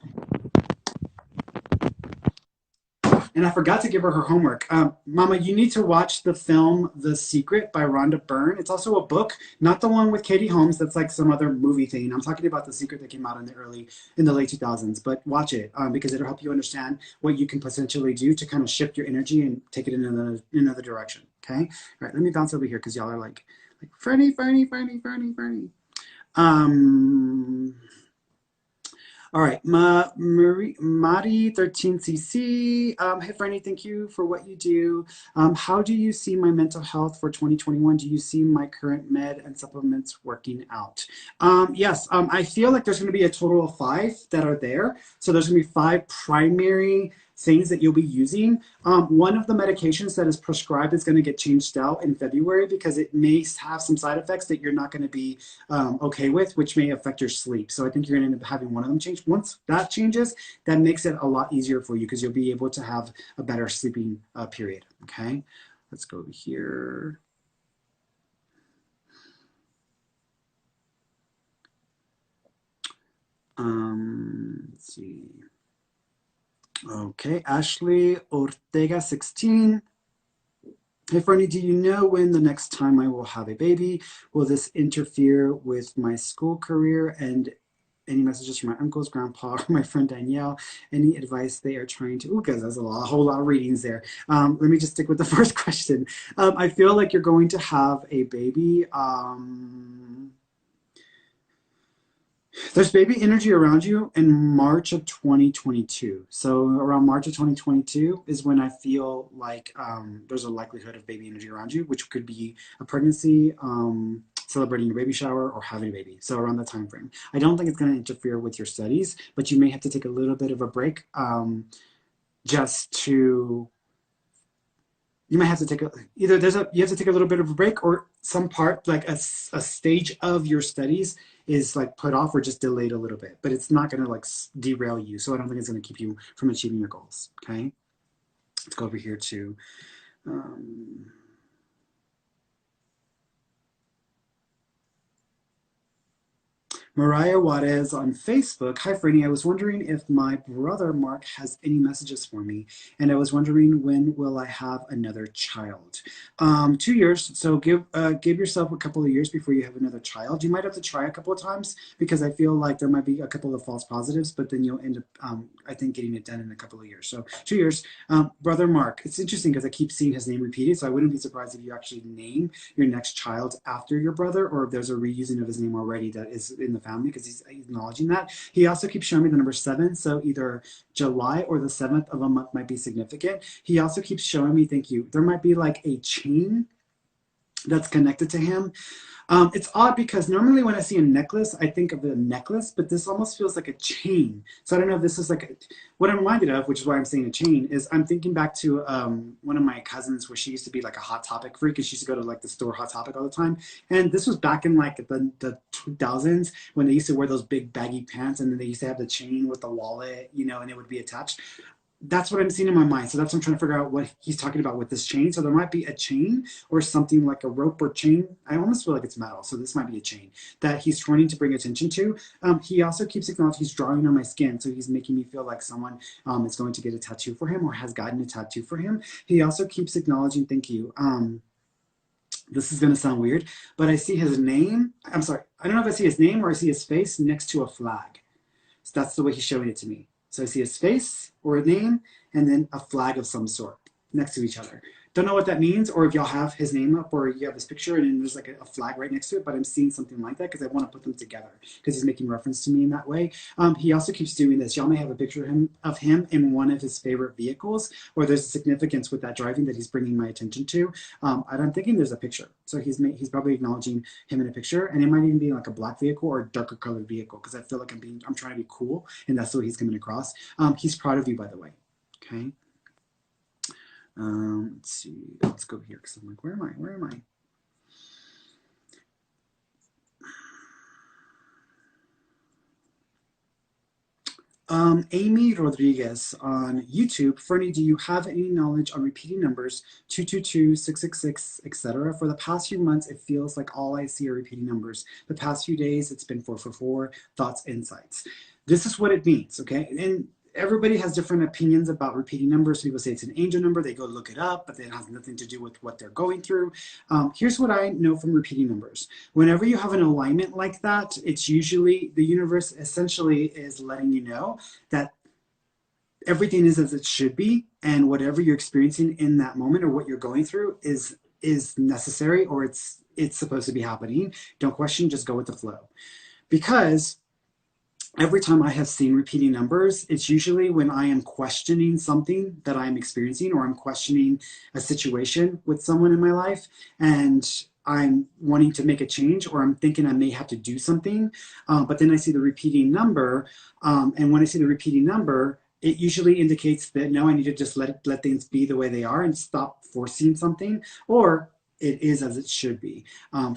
And I forgot to give her her homework. Mama, you need to watch the film The Secret by Rhonda Byrne. It's also a book, not the one with Katie Holmes. That's like some other movie thing. I'm talking about The Secret that came out in the late 2000s. But watch it because it'll help you understand what you can potentially do to kind of shift your energy and take it in another direction. Okay. All right. Let me bounce over here because y'all are like Ferny. All right, Mari 13cc. Hey, Ferny, thank you for what you do. How do you see my mental health for 2021? Do you see my current med and supplements working out? Yes, I feel like there's going to be a total of 5 that are there. So there's going to be 5 primary things that you'll be using. One of the medications that is prescribed is going to get changed out in February because it may have some side effects that you're not going to be okay with, which may affect your sleep. So I think you're going to end up having one of them change. Once that changes, that makes it a lot easier for you because you'll be able to have a better sleeping period. Okay, let's go over here. Let's see. Okay, Ashley Ortega 16. Hey, Fernie, do you know when the next time I will have a baby? Will this interfere with my school career? And any messages from my uncles, grandpa, or my friend Danielle? Any advice they are trying to? Ooh, guys, that's a whole lot of readings there. Let me just stick with the first question. I feel like you're going to have a baby. There's baby energy around you in March of 2022. So around March of 2022 is when I feel like there's a likelihood of baby energy around you, which could be a pregnancy, celebrating your baby shower, or having a baby. So around that time frame. I don't think it's going to interfere with your studies, but you may have to take a little bit of a break just to you might have to take you have to take a little bit of a break, or some part like a stage of your studies is like put off or just delayed a little bit, but it's not going to like derail you. So I don't think it's going to keep you from achieving your goals. Okay, let's go over here to Mariah Juarez on Facebook. Hi, Fernie. I was wondering if my brother Mark has any messages for me, and I was wondering when will I have another child? 2 years. So give yourself a couple of years before you have another child. You might have to try a couple of times because I feel like there might be a couple of false positives, but then you'll end up, I think, getting it done in a couple of years. So 2 years. Brother Mark. It's interesting because I keep seeing his name repeated, so I wouldn't be surprised if you actually name your next child after your brother, or if there's a reusing of his name already that is in the family, because he's acknowledging that. He also keeps showing me the number 7, so either July or the 7th of a month might be significant. He also keeps showing me, thank you, there might be like a chain that's connected to him. It's odd because normally when I see a necklace, I think of a necklace, but this almost feels like a chain. So I don't know if this is like what I'm reminded of, which is why I'm saying a chain, is I'm thinking back to one of my cousins where she used to be like a Hot Topic freak, and she used to go to like the store Hot Topic all the time. And this was back in like the 2000s when they used to wear those big baggy pants, and then they used to have the chain with the wallet, and it would be attached. That's what I'm seeing in my mind. So that's what I'm trying to figure out what he's talking about with this chain. So there might be a chain or something like a rope or chain. I almost feel like it's metal. So this might be a chain that he's trying to bring attention to. He also keeps acknowledging he's drawing on my skin. So he's making me feel like someone is going to get a tattoo for him or has gotten a tattoo for him. He also keeps acknowledging, thank you. This is going to sound weird, but I see his name. I'm sorry. I don't know if I see his name or I see his face next to a flag. So that's the way he's showing it to me. So I see his face or a name and then a flag of some sort next to each other. Don't know what that means, or if y'all have his name up or you have his picture and then there's like a flag right next to it, but I'm seeing something like that because I want to put them together because he's making reference to me in that way. He also keeps doing this. Y'all may have a picture of him in one of his favorite vehicles, or there's a significance with that driving that he's bringing my attention to. And I'm thinking there's a picture. So he's probably acknowledging him in a picture, and it might even be like a black vehicle or a darker colored vehicle because I feel like I'm trying to be cool, and that's what he's coming across. He's proud of you, by the way. Okay. Let's see. Let's go here because I'm like, where am I? Where am I? Amy Rodriguez on YouTube. Fernie, do you have any knowledge on repeating numbers 222, 666, etc.? For the past few months, it feels like all I see are repeating numbers. The past few days, it's been 444. Thoughts, insights. This is what it means, okay? And everybody has different opinions about repeating numbers. People say it's an angel number. They go look it up, but it has nothing to do with what they're going through. Here's what I know from repeating numbers. Whenever you have an alignment like that, it's usually the universe essentially is letting you know that everything is as it should be, and whatever you're experiencing in that moment or what you're going through is necessary, or it's supposed to be happening. Don't question, just go with the flow. Because every time I have seen repeating numbers, it's usually when I am questioning something that I'm experiencing, or I'm questioning a situation with someone in my life, and I'm wanting to make a change, or I'm thinking I may have to do something. But then I see the repeating number. And when I see the repeating number, it usually indicates that no, I need to just let things be the way they are and stop forcing something, or it is as it should be.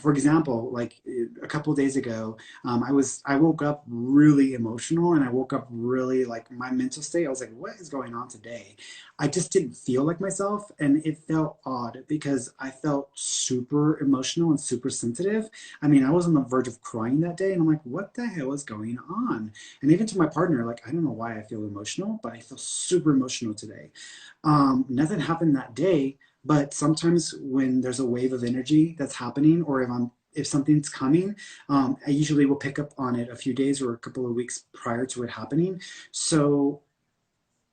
For example, like a couple of days ago, I woke up really emotional, and I woke up really like my mental state. I was like, what is going on today? I just didn't feel like myself, and it felt odd because I felt super emotional and super sensitive. I mean, I was on the verge of crying that day, and I'm like, what the hell is going on? And even to my partner, like, I don't know why I feel emotional, but I feel super emotional today. Nothing happened that day, but sometimes when there's a wave of energy that's happening, or if something's coming, I usually will pick up on it a few days or a couple of weeks prior to it happening. So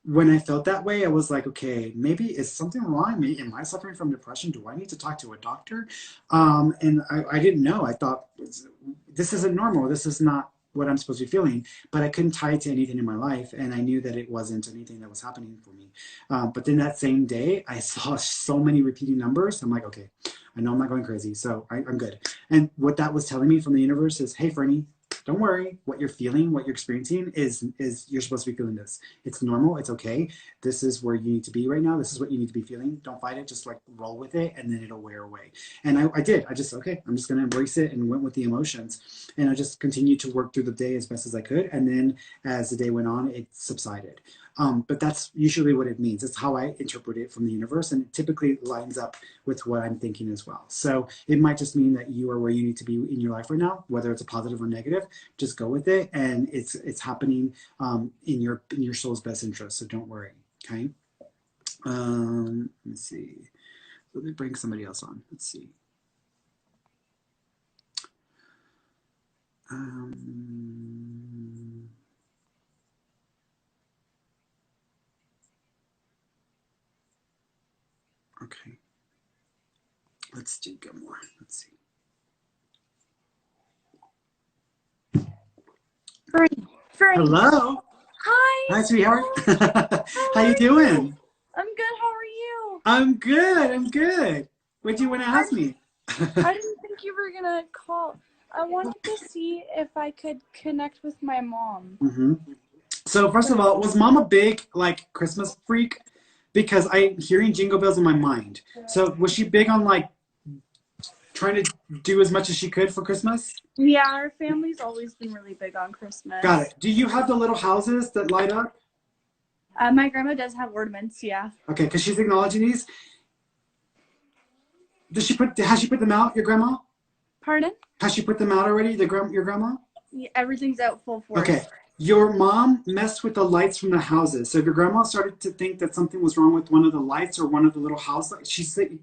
when I felt that way, I was like, okay, maybe is something wrong? Am I suffering from depression? Do I need to talk to a doctor? And I didn't know. I thought, this isn't normal. This is not what I'm supposed to be feeling. But I couldn't tie it to anything in my life. And I knew that it wasn't anything that was happening for me. But then that same day, I saw so many repeating numbers. I'm like, okay, I know I'm not going crazy. So I'm good. And what that was telling me from the universe is, hey, Fernie, don't worry. What you're feeling, what you're experiencing is you're supposed to be feeling this. It's normal. It's okay. This is where you need to be right now. This is what you need to be feeling. Don't fight it. Just like roll with it, and then it'll wear away. And I did. I just, okay, I'm just going to embrace it, and went with the emotions. And I just continued to work through the day as best as I could. And then as the day went on, it subsided. But that's usually what it means. It's how I interpret it from the universe, and it typically lines up with what I'm thinking as well. So it might just mean that you are where you need to be in your life right now, whether it's a positive or negative. Just go with it, and it's happening in your soul's best interest. So don't worry. Okay. Let's see. Let me bring somebody else on. Let's see. Okay. Let's do one more. Let's see. Ferny. Hello. Hi. Hi, sweetheart. How you doing? I'm good. How are you? I'm good. I'm good. What do you want to ask me? I didn't think you were gonna call. I wanted to see if I could connect with my mom. Mm-hmm. So first of all, was Mom a big like Christmas freak? Because I'm hearing jingle bells in my mind. So was she big on like trying to do as much as she could for Christmas? Yeah, our family's always been really big on Christmas. Got it. Do you have the little houses that light up? My grandma does have ornaments, yeah. Okay, because she's acknowledging these. Has she put them out, your grandma? Pardon? Has she put them out already, your grandma? Yeah, everything's out full force. Okay. Your mom messed with the lights from the houses. So your grandma started to think that something was wrong with one of the lights or one of the little house lights. She said,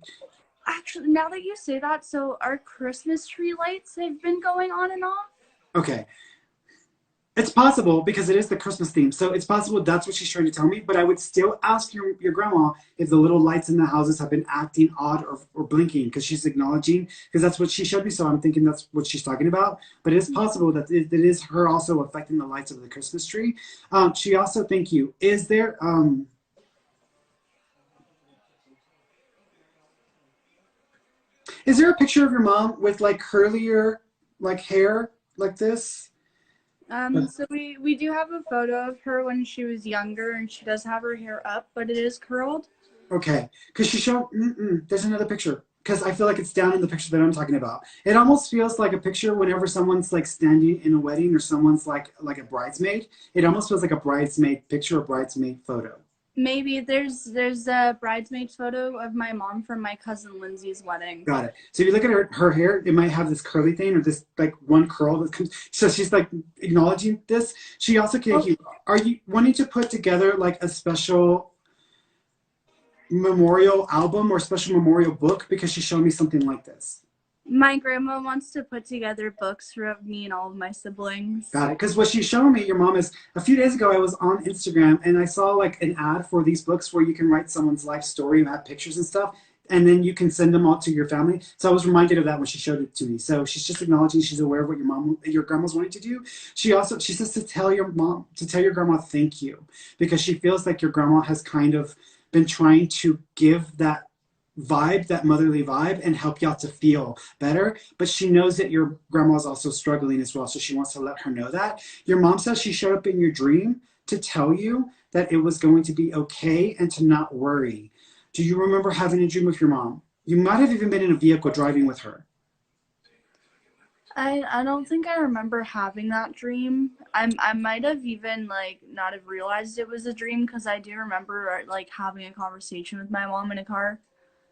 actually, now that you say that, so our Christmas tree lights have been going on and off. Okay. It's possible because it is the Christmas theme. So it's possible that's what she's trying to tell me. But I would still ask your grandma if the little lights in the houses have been acting odd or blinking, because she's acknowledging, because that's what she showed me. So I'm thinking that's what she's talking about. But it is possible that it is her also affecting the lights of the Christmas tree. She also, thank you. Is there a picture of your mom with like curlier like hair like this? So we do have a photo of her when she was younger, and she does have her hair up, but it is curled. Okay, because she showed, there's another picture, because I feel like it's down in the picture that I'm talking about. It almost feels like a picture whenever someone's like standing in a wedding, or someone's like a bridesmaid. It almost feels like a bridesmaid picture, or bridesmaid photo. Maybe there's a bridesmaid photo of my mom from my cousin Lindsay's wedding. Got it. So if you look at her hair, it might have this curly thing, or this like one curl that comes. So she's like acknowledging this. She also can. Are you wanting to put together like a special memorial album or special memorial book, because she showed me something like this? My grandma wants to put together books for me and all of my siblings. Got it. Because what she's showing me, your mom, is a few days ago I was on Instagram and I saw like an ad for these books where you can write someone's life story and add pictures and stuff. and then you can send them all to your family. So I was reminded of that when she showed it to me. So she's just acknowledging she's aware of what your grandma's wanting to do. She says to tell your grandma thank you, because she feels like your grandma has kind of been trying to give that vibe, that motherly vibe, and help you out to feel better. But she knows that your grandma's also struggling as well. So she wants to let her know that. Your mom says she showed up in your dream to tell you that it was going to be okay and to not worry. Do you remember having a dream with your mom? You might have even been in a vehicle driving with her. I don't think I remember having that dream. I might have even like not have realized it was a dream, because I do remember like having a conversation with my mom in a car.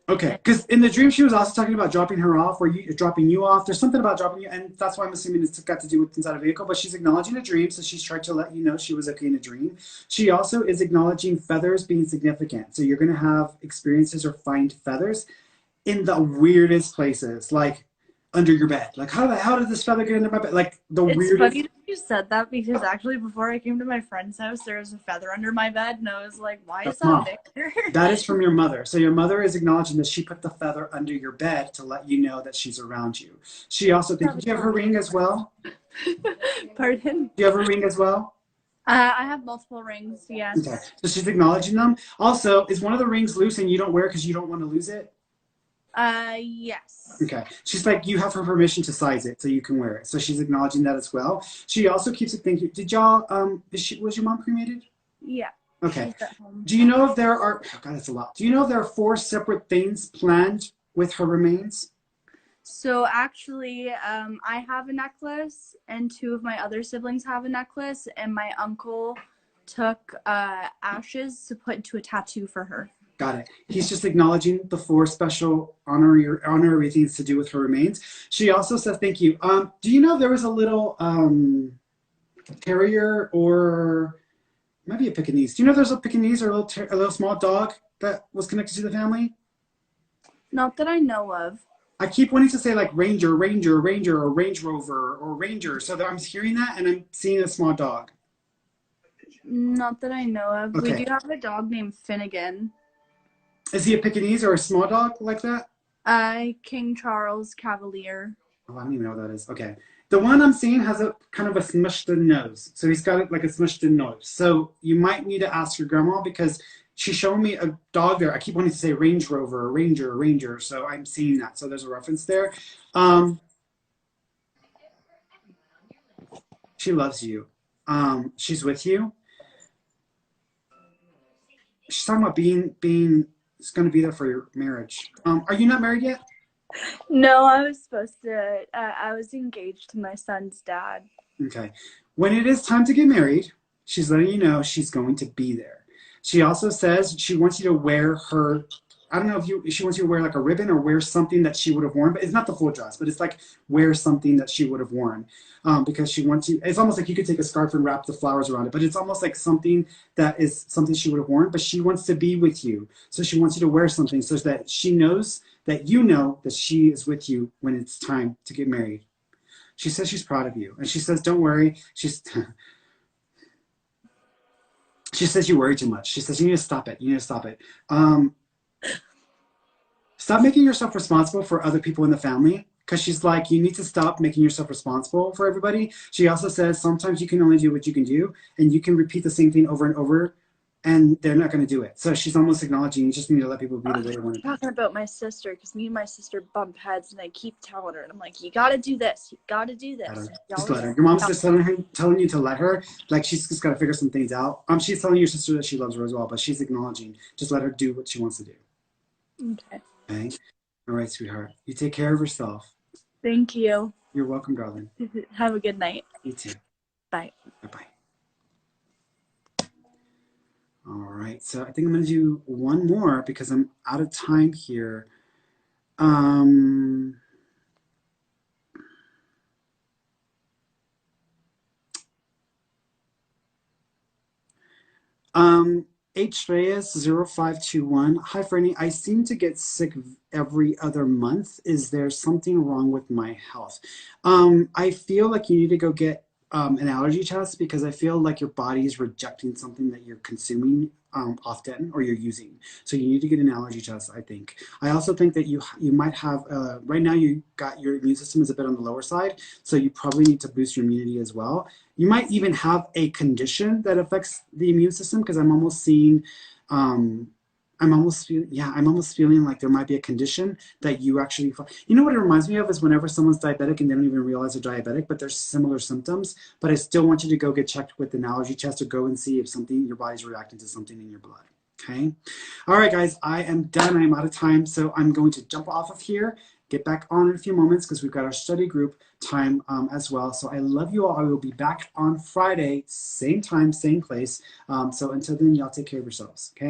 Okay, because in the dream she was also talking about dropping her off, or dropping you off. There's something about dropping you, and that's why I'm assuming it's got to do with inside a vehicle. But she's acknowledging a dream, so she's trying to let you know she was okay in a dream. She also is acknowledging feathers being significant. So you're going to have experiences or find feathers in the weirdest places, like under your bed. Like, how did this feather get under my bed? Like the weirdest. It's funny that you said that, because actually before I came to my friend's house, there was a feather under my bed, and I was like, why is that there? That is from your mother. So your mother is acknowledging that she put the feather under your bed to let you know that she's around you. She also thinks, do you have her ring as well? Pardon? Do you have her ring as well? I have multiple rings, yes. Okay, so she's acknowledging them. Also, is one of the rings loose and you don't wear it because you don't want to lose it? Yes. Okay. She's like, you have her permission to size it so you can wear it. So she's acknowledging that as well. She also keeps it thinking, did y'all, was your mom cremated? Yeah. Okay. She's at home. Do you know if there are, oh God, that's a lot. Do you know if there are 4 separate things planned with her remains? So actually, I have a necklace, and 2 of my other siblings have a necklace, and my uncle took ashes to put into a tattoo for her. Got it. He's just acknowledging the 4 special honorary things to do with her remains. She also says thank you. Do you know there was a little terrier, or maybe a Pekingese? Do you know there's a Pekingese or a little small dog that was connected to the family? Not that I know of. I keep wanting to say like Ranger, or Range Rover, or Ranger. So I'm hearing that and I'm seeing a small dog. Not that I know of. Okay. We do have a dog named Finnegan. Is he a Pekingese or a small dog like that? King Charles Cavalier. Oh, I don't even know what that is. Okay. The one I'm seeing has a kind of a smushed in nose. So he's got it like a smushed in nose. So you might need to ask your grandma, because she's showing me a dog there. I keep wanting to say Range Rover, or Ranger. So I'm seeing that. So there's a reference there. She loves you. She's with you. She's talking about being is going to be there for your marriage. Are you not married yet? No, I was supposed to. I was engaged to my son's dad. Okay. When it is time to get married, she's letting you know she's going to be there. She also says she wants you to wear her, I don't know if she wants you to wear like a ribbon or wear something that she would have worn, but it's not the full dress, but it's like wear something that she would have worn, because she wants you, it's almost like you could take a scarf and wrap the flowers around it, but it's almost like something that is something she would have worn, but she wants to be with you. So she wants you to wear something so that she knows that you know that she is with you when it's time to get married. She says she's proud of you. And she says, don't worry. She says you worry too much. She says you need to stop it. You need to stop it. Stop making yourself responsible for other people in the family, because she's like, you need to stop making yourself responsible for everybody. She also says sometimes you can only do what you can do, and you can repeat the same thing over and over, and they're not going to do it. So she's almost acknowledging you just need to let people be the way they want to be. Talking about my sister, because me and my sister bump heads, and I keep telling her, and I'm like, you got to do this. You got to do this. Just let her. Your mom's just telling you to let her. Like, she's just got to figure some things out. She's telling your sister that she loves her as well, but she's acknowledging. Just let her do what she wants to do. Okay. Okay? All right, sweetheart. You take care of yourself. Thank you. You're welcome, darling. Have a good night. You too. Bye. Bye-bye. All right, so I think I'm going to do one more because I'm out of time here. H. Reyes 0521. Hi, Ferny. I seem to get sick every other month. Is there something wrong with my health? I feel like you need to go get an allergy test, because I feel like your body is rejecting something that you're consuming often or you're using. So you need to get an allergy test, I think. I also think that you might have, right now you got your immune system is a bit on the lower side, so you probably need to boost your immunity as well. You might even have a condition that affects the immune system, because I'm almost seeing, I'm almost feeling like there might be a condition that you actually, you know what it reminds me of is whenever someone's diabetic and they don't even realize they're diabetic, but there's similar symptoms, but I still want you to go get checked with an allergy test or go and see if something, your body's reacting to something in your blood. Okay. All right, guys, I am done. I'm out of time. So I'm going to jump off of here, get back on in a few moments because we've got our study group time as well. So I love you all. I will be back on Friday, same time, same place. So until then, y'all take care of yourselves. Okay.